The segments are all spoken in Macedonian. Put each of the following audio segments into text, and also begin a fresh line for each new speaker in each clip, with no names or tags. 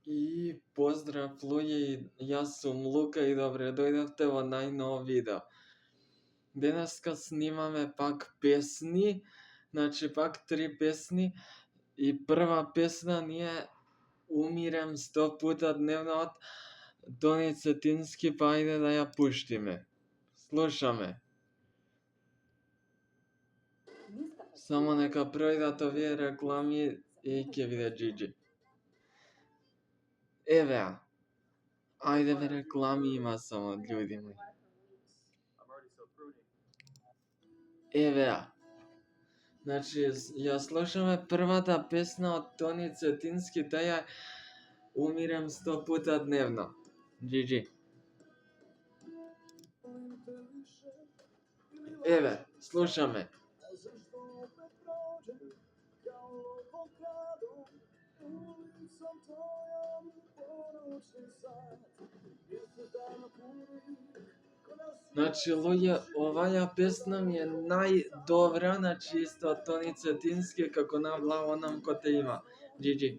И поздрав луѓе, јас сум Лука и добре дојдовте во најново видео. Денеска снимаме пак песни, значи пак 3 песни и прва песна ни е Умирем 100 пута дневно од Тони Цетински, па ајде да ја пуштиме. Слушаме. Само нека пројдат овие реклами и ќе биде GG. Евеа. Ајде бе, реклами има само, људи мои. Евеа. Значи, ја слушаме првата песна од Тони Цетински, таја Умирем 100 пута дневно. GG. Еве, слушаме. Значи, луѓе, оваја песна ми е најдобра, значи исто од Тони Цетински, како наблаво нам ко те има. GG.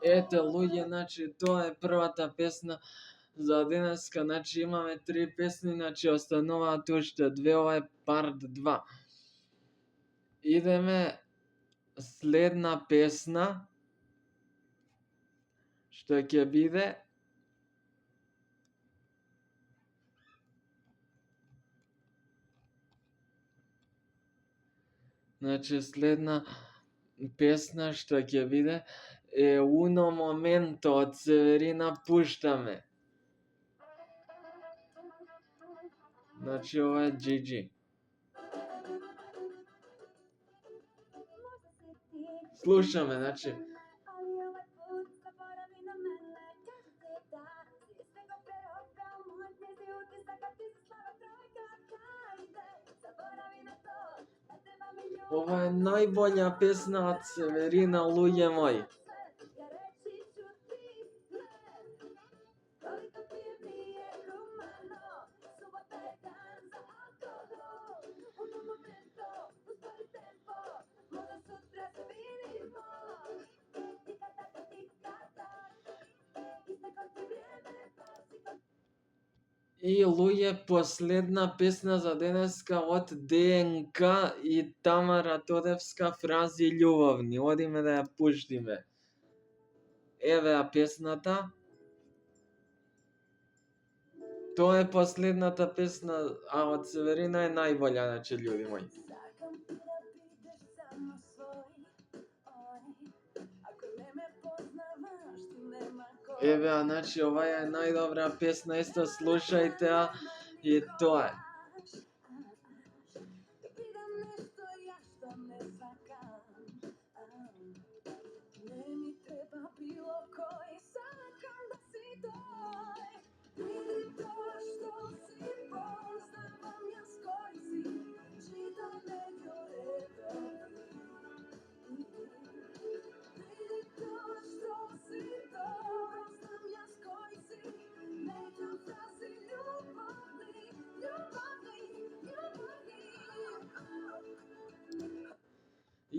Ете, луѓе, значи тоа е првата песна за денеска, значи имаме 3 песни, значи остануваат уште 2, ова е парт 2. Идеме следна песна, што ќе биде значи следна песна што ќе биде е Uno Momento од Северина, пуштаме. Значи ова е GG. Слушаме, значи. Ова е најбоља песна од Северина, луѓе мои. И луѓе, последна песна за денеска од ДНК и Тамара Тодевска, Фрази љубовни. Одиме да ја пуштиме. Евеа песната. Тоа е последната песна, а од Северина е најбоља, значи, људи мои. Евеа, значи, оваа е најдобра песна, исто слушајте ја и тоа е.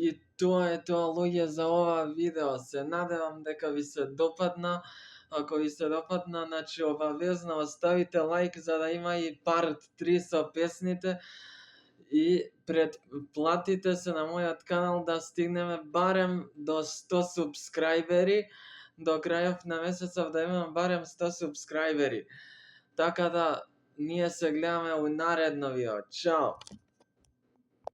И тоа е тоа, луѓе, за ова видео. Се надевам дека ви се допадна. Ако ви се допадна, значи обавезно оставите лајк за да има и парт 3 со песните. И претплатите се на мојот канал да стигнеме барем до 100 субскрајбери. До крајов на месецов да имам барем 100 субскрајбери. Така да, ние се гледаме у наредно видео. Чао!